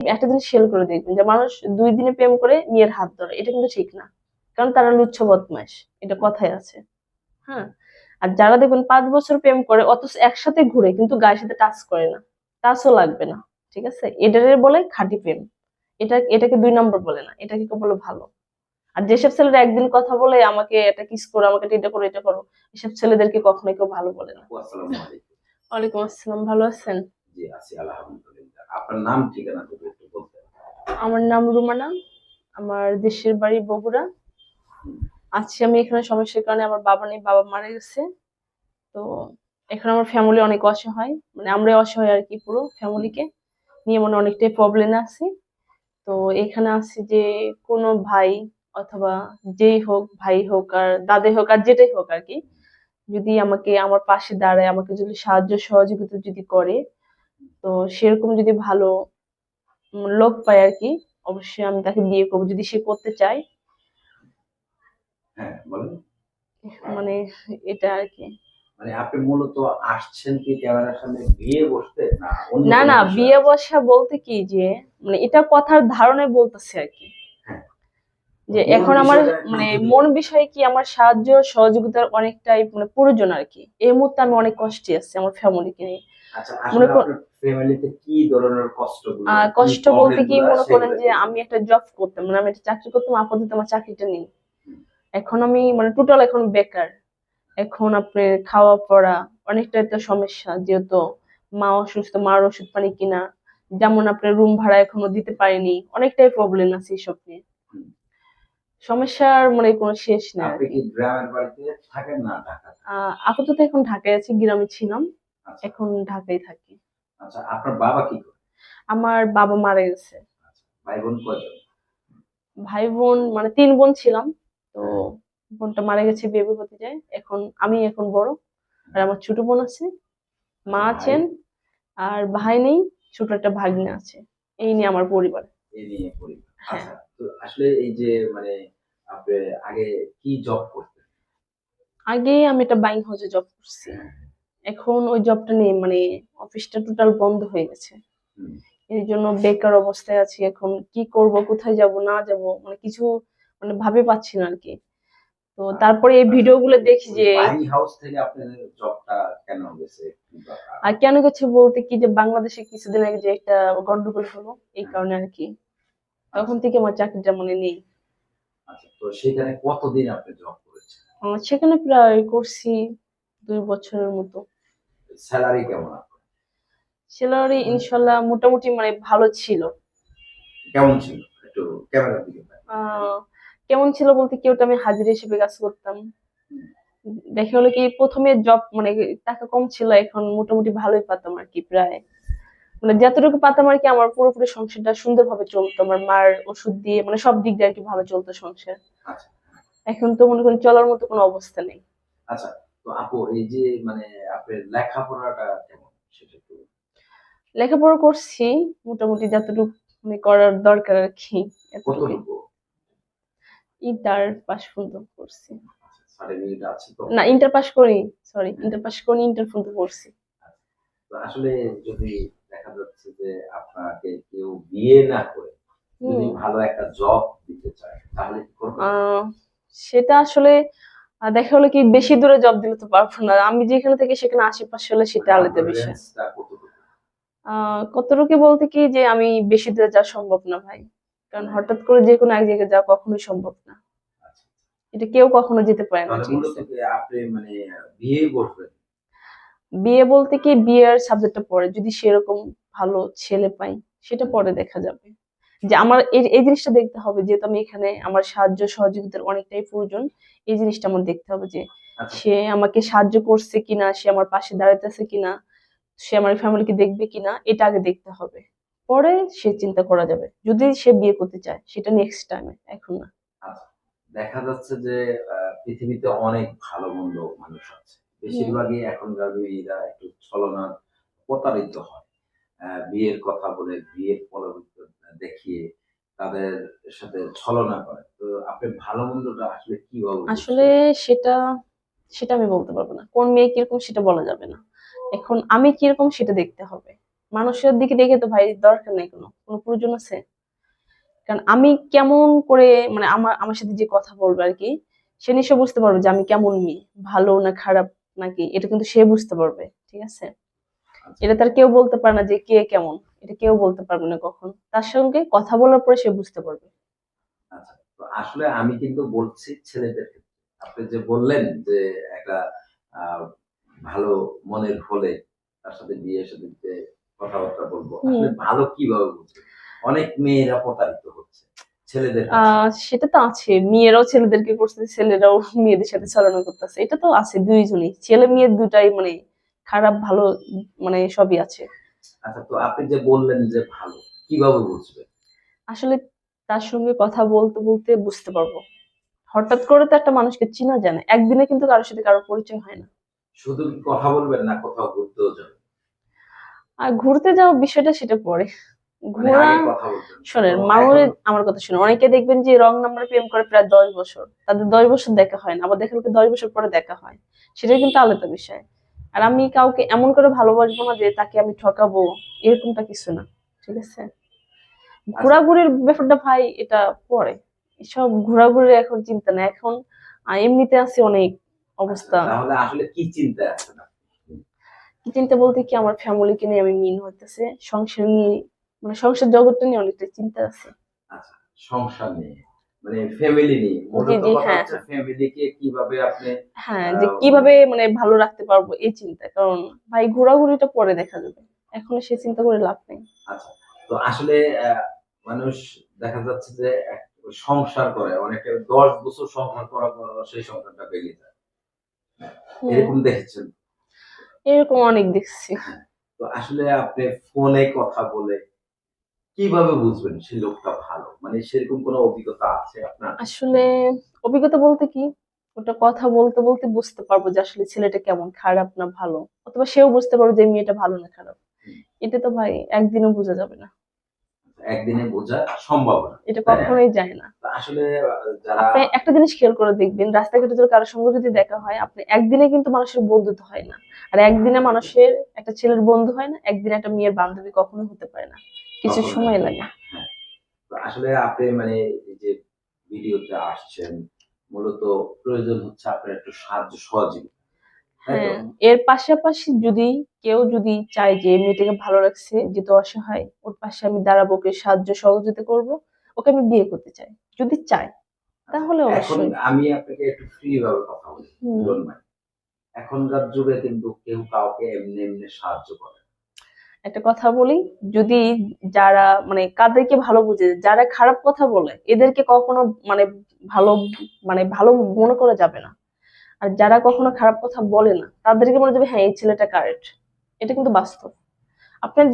একটা জিনিস খেয়াল করে দেখবেন যে মানুষ 2 দিনে প্রেম করে মেয়ের হাত ধরে, এটা কিন্তু ঠিক না। কারণ তারা লুচ্ছ বদমাইশ, এটা কথায় আছে। হ্যাঁ, আর যারা দেখবেন 5 বছর প্রেম করে অথচ একসাথে ঘুরে কিন্তু গায়ের সাথে টাচ করে না, টাচও লাগবে না, ঠিক আছে, এটারে বলে খাঁটি প্রেম। এটাকে 2 নম্বর বলে না, এটাকে বলে ভালো। আর যেসব ছেলেরা একদিন কথা বলে আমাকে এটা কিস করো, আমাকে এটা করো, এটা করো, এসব ছেলেদেরকে কখনোই কেউ ভালো বলে না। আসসালামু আলাইকুম। ওয়ালাইকুম আসসালাম, ভালো আছেন? জি আছি আলহামদুলিল্লাহ। আপনার নাম ঠিকানা যদি একটু বলতেন। আমার নাম রুমানা, আমার দেশের বাড়ি বগুড়া। হুম, আছি আমি এখানে সমস্যার কারণে, আমার বাবা নেই, বাবা মারা গেছে। তো এখন আমার ফ্যামিলি অনেক অসহায়, মানে আমরা অসহায় আর কি, পুরো হুম, ফ্যামিলিকে নিয়ে মানে অনেকটাই প্রবলেমে আছি। তো এখানে আছি যে কোনো ভাই অথবা যেই হোক, ভাই হোক আর দাদা হোক আর যেটাই হোক আর কি, যদি আমাকে আমার পাশে দাঁড়ায়, আমাকে যদি সাহায্য সহযোগিতা যদি করে, তো সেরকম যদি ভালো লোক পাই আর কি, অবশ্যই আমি তাকে বিয়ে করবো যদি সে করতে চায়। হ্যাঁ বলেন। মানে এটা আর কি। মানে আপনি মূলত আসছেন কি ক্যামেরার সামনে বিয়ে বসতে না অন্য না কোনো না, বিষয় বিয়ে আছে? বসা বলতে কি যে, মানে এটা কথার ধারণায় বলতেছে আর কি, হ্যাঁ, যে মূল এখন আমার বিষয়টা একটু মানে যদি মন বলেন। বিষয়ে কি আমার সাহায্য সহযোগিতার অনেকটাই মানে প্রয়োজন আর কি। এই মুহূর্তে আমি অনেক কষ্টে আছি আমার ফ্যামিলিকে নিয়ে। আচ্ছা মনে আসলে কর আপনার ফ্যামিলিতে কি ধরনের কষ্টগুলো, কি কষ্ট বলতে প্রবলেম কি, গুলো মনে করেন সেগুলো যে একটু আমি বলেন। একটা জব করতাম, মানে আমি একটা চাকরি করতাম, আপাতত আমার চাকরিটা নেই। হুম, এখন আমি মানে টোটাল এখন বেকার। এখন আপনার খাওয়া পড়া অনেকটাই তো সমস্যা, যেহেতু মা অসুস্থ, মার ওষুধ পানি কিনা, যেমন আপনার রুম ভাড়া এখনো দিতে পারিনি, অনেকটাই প্রবলেম আছে এসব নিয়ে। হুম। সমস্যার মানে কোনো শেষ নেই আপনি আরকি। কি গ্রামের বাড়িতে থাকেন না ঢাকাতে? আপাতত এখন ঢাকায় আছি, গ্রামে ছিলাম। আচ্ছা, এখন ঢাকায় থাকি। আচ্ছা আপনার বাবা কি করে? আমার বাবা মারা গেছে। আচ্ছা, ভাই বোন কয়জন? ভাই-বোন মানে ৩ বোন ছিলাম। তো হ্যাঁ, বোনটা মারা গেছে বেবি হতে যায়। আমি এখন বড়। আর আমার ছোট বোন আছে, আচ্ছা মা ভাই আছেন, আর ভাই নেই, ছোট একটা ভাগ্নে আছে। এই নিয়ে আমার পরিবার। এ নিয়ে পরিবার। হ্যাঁ। আচ্ছা, তো আসলে এই যে মানে আপনি আগে কি জব করতেন? আগে আমি একটা বাইং হাউসে জব করছি। হ্যাঁ, এখন ওই জবটা নেই, মানে অফিসটা টোটাল বন্ধ হয়ে গেছে। হুম। এর জন্য বেকার অবস্থায় আছি। এখন কি করব, কোথায় যাব না যাব, মানে কিছু মানে ভাবে পাচ্ছি না আরকি। তো আ তারপরে এই আচ্ছা, ভিডিও গুলো তো দেখি ওই যে, বাইং হাউস থেকে আপনার জবটা কেন গেছে? কি দরকার? আর কেন গেছে বলতে কি যে বাংলাদেশে কিছুদিন আগে যে একটা গন্ডগোল হলো, এই হ্যাঁ, কারণে আরকি। তখন আচ্ছা, থেকে আমার চাকরিটা মনে নেই। আচ্ছা। তো সেখানে কতদিন আপনি জব করেছেন? সেখানে প্রায় করছি ২ বছরের মতো। সেলারি কেমন আপনার? সেলারি ইনশাল্লাহ মোটামুটি মানে ভালো ছিল। কেমন ছিল? একটু ক্যামেরার দিকে তাকান। আ কেমন ছিল বলতে কি, ওটা আমি হাজিরা হিসেবে কাজ করতাম। হুম, দেখা হলো কি ১ম এ জব মানে টাকা কম ছিল, এখন মোটামুটি ভালোই পাতাম আরকি প্রায়। মানে যতটুকু পাতাম আরকি আমার পুরোপুরি সংসারটা সুন্দরভাবে চলতো। আমার মার ওষুধ দিয়ে মানে সব দিক দিয়ে আরকি ভালো চলতো সংসার। আচ্ছা, এখন তো মনে করেন চলার মতো কোনো অবস্থা নেই। আচ্ছা। তো আপু এই যে মানে আপনার লেখাপড়াটা কেমন? সেটা একটু লেখাপড়া করছি মোটামুটি যতটুকু মানে করার দরকার আরকি, এতটুকুই। কতটুকু? ইন্টার পাস পর্যন্ত করছি। আচ্ছা, সার্টিফিকেট আছে তো? না, ইন্টার পাস করিনি। সরি, হ্যাঁ, ইন্টার পাস করিনি, ইন্টার পর্যন্ত পড়ছি। আচ্ছা। তো আসলে যদি দেখা যাচ্ছে যে আপনাকে কেউ বিয়ে না করে যদি হুম। ভালো একটা জব দিতে চায় তাহলে কি আ করবেন? সেটা আসলে দেখা হলো কি বেশি দূরে জব দিলে তো পারব না। আমি যেখানে থাকি সেখানে আশেপাশে হলে সেটা মানে আলাদা আপনার বিষয়। রেঞ্জটা কতটুকু? আ কতটুকু বলতে কি যে আমি বেশি দূরে যাওয়া সম্ভব না ভাই। কারণ মানে হঠাৎ করে যেকোনো এক জায়গায় যাওয়া কখনোই সম্ভব না। আচ্ছা। এটা কেউ কখনো যেতে পারে না, তাহলে ঠিক মূলত আছে? কি আপনি মানে বিয়েই বসবেন? বিয়ে বলতে কি বিয়ের সাবজেক্টটা পরে। যদি সেরকম ভালো ছেলে পাই, সেটা হুম, পরে দেখা যাবে। যে আমার এই জিনিসটা দেখতে হবে, যেহেতু আমি এখানে আমার সাহায্য সহযোগিতার অনেকটাই প্রয়োজন। এই জিনিসটা আমার দেখতে হবে যে আচ্ছা, সে আমাকে সাহায্য করছে কিনা, সে আমার পাশে দাঁড়াইতেছে কিনা, সে আমার ফ্যামিলিকে দেখবে কিনা, এটা আগে দেখতে হবে। পরে সে চিন্তা করা যাবে। যদি সে বিয়ে করতে চায়, সেটা নেক্সট টাইমে, এখন না। আচ্ছা। দেখা যাচ্ছে যে পৃথিবীতে অনেক ভালো-মন্দ মানুষ আছে। হুম। বেশিরভাগই এখনকার মেয়েরা একটু ছলনার প্রতারিত হয়। বিয়ের কথা বলে, বিয়ের প্রলোভিত দেখিয়ে তাদের সাথে ছলনা করে। তো আপনি ভালো-মন্দটা আসলে কিভাবে আসলে বুঝছেন? সেটা সেটা আমি বলতে পারব না। কোন মেয়ে কিরকম সেটা বলা যাবে না। এখন আমি কিরকম সেটা দেখতে হবে। মানুষের দিকে দেখে তো ভাই দরকার নেই, কোনো কোনো প্রয়োজন আছে? কারণ আমি কেমন করে মানে আমার আমার সাথে যে কথা বলবে আর কি, সে নিশ্চয় বুঝতে পারবে যে আমি কেমন মেয়ে, ভালো না খারাপ নাকি, এটা কিন্তু সে বুঝতে পারবে। ঠিক আছে, আচ্ছা এটা তার কেউ বলতে পারে না যে কে কেমন, এটা কেউ বলতে পারবে না কখন, তার সঙ্গে কথা বলার পরে সে বুঝতে পারবে। আচ্ছা। তো আসলে আমি কিন্তু বলছি ছেলেদের ক্ষেত্রে। আপনি যে বললেন যে একটা আ ভালো মনের হলে তার সাথে বিয়ে শাদীতে কথাবার্তা বলব। হুম। আসলে ভালো কিভাবে বুঝবেন? অনেক মেয়েরা প্রতারিত হচ্ছে ছেলেদের কাছে। সেটা তো আছে, মেয়েরাও ছেলেদেরকে করতেছে, ছেলেরাও মেয়েদের সাথে ছলনা করতেছে, এটা তো আছে দুইজনই, ছেলে মেয়ে দুটাই মানে খারাপ ভালো মানে সবই আছে। আচ্ছা তো আপনি যে বললেন যে ভালো, কিভাবে বুঝবেন? আসলে তার সঙ্গে কথা বলতে বলতে বুঝতে পারবো। হঠাৎ করে তো একটা মানুষকে চিনা যায় না, একদিনে কিন্তু কারোর সাথে কারোর পরিচয় হয় না। শুধু কি কথা বলবেন না কোথাও ঘুরতেও যাবেন? আর ঘুরতে যাওয়া বিষয়টা সেটা পরে, মানে ঘোরা, আগে কথা বলতেন। তো শোনেন এখন মানুষের আমার কথা শুনে অনেকে দেখবেন যে রং নাম্বার প্রেম করে প্রায় 10 বছর, তাদের 10 বছর দেখা হয় না, আবার দেখা গেলো 10 বছর পরে দেখা হয়, সেটা কিন্তু আলাদা বিষয়। আর আমি কাউকে এমন করে ভালোবাসবো না যে তাকে আমি ঠকাবো, এরকমটা কিছু না। ঠিক আছে, আচ্ছা, ঘোরাঘুরির ব্যাপারটা ভাই এটা পরে, এসব ঘোরাঘুরির এখন চিন্তা নেই এখন। এমনিতে আছে অনেক আচ্ছা অবস্থা। তাহলে আসলে কি চিন্তায় আছেন আপনি? কি চিন্তা বলতে কি, আমার ফ্যামিলিকে নিয়ে আমি মিন হইতেছে, সংসার নিয়ে মানে সংসার জগৎটা নিয়ে অনেকটা চিন্তা আছে। আচ্ছা, সংসার নিয়ে মানে ফ্যামিলি নিয়ে। জি মূলত জি, কথা হ্যাঁ হচ্ছে হ্যাঁ। ফ্যামিলিকে কিভাবে আপনি হ্যাঁ, আ যে কিভাবে মানে ভালো রাখতে পারবো এই চিন্তা, কারণ ভাই ঘোরাঘুরিটা পরে দেখা যাবে, এখন সে চিন্তা করে লাভ নেই। আচ্ছা। তো আসলে মানুষ দেখা যাচ্ছে যে সংসার করে অনেকে ১০ বছর সংসার করার পর সেই সংসারটা ভেঙে যায়। হ্যাঁ, হুম, এরকম দেখেছেন? এরকম অনেক দেখছি। হ্যাঁ। তো আসলে আপনি ফোনে কথা বলে কিভাবে বুঝবেন সেই লোকটা ভালো? মানে সেরকম কোনো অভিজ্ঞতা আছে আপনার? আসলে অভিজ্ঞতা বলতে কি, ওটা কথা বলতে বলতে বুঝতে পারবো যে আসলে ছেলেটা কেমন, খারাপ না ভালো, অথবা সেও বুঝতে পারবে যে এই মেয়েটা ভালো না খারাপ। হুম। এটা তো ভাই একদিনও বোঝা যাবে না, একদিনে বোঝা সম্ভব না। এটা তাই না? কখনোই যায় না। তো আসলে যারা আপনি একটা জিনিস খেয়াল করে দেখবেন, রাস্তাঘাটে যদি কারোর সঙ্গে যদি দেখা হয়, আপনি একদিনে কিন্তু মানুষের বন্ধুত্ব হয় না। আর একদিনে মানুষের একটা ছেলের বন্ধু হয় না, একদিনে একটা মেয়ের বান্ধবী কখনোই হতে পারে না, কিছু কখনোই সময় হয় লাগে। না। হ্যাঁ। তো আসলে আপনি মানে এই যে ভিডিওতে আসছেন, মূলত প্রয়োজন হচ্ছে আপনার একটু সাহায্য সহযোগিতা। তাই তো? হ্যাঁ, এর পাশাপাশি যদি কেউ যদি চায় যে এই মেয়েটাকে ভালো লাগছে, যেহেতু অসহায়, ওর পাশে আমি দাঁড়াবো, ওকে সাহায্য সহযোগিতা করব, ওকে আমি বিয়ে করতে চাই, যদি চায় আচ্ছা, তাহলে এখন অবশ্যই। আমি আপনাকে একটু ফ্রি ভাবে কথা বলি। হুম। Don't mind. এখনকার যুগে কিন্তু কেউ কাউকে এমনি সাহায্য করে না। একটা কথা বলি, যদি যারা মানে কাদেরকে ভালো বুঝে, যারা খারাপ কথা বলে এদেরকে কখনো মানে ভালো মানে ভালো মনে করা যাবে না। আর যারা কখনো খারাপ কথা বলে না তাদেরকে মনে যাবে হ্যাঁ এই ছেলেটা কারেক্ট, এটা কিন্তু বাস্তব। আপনার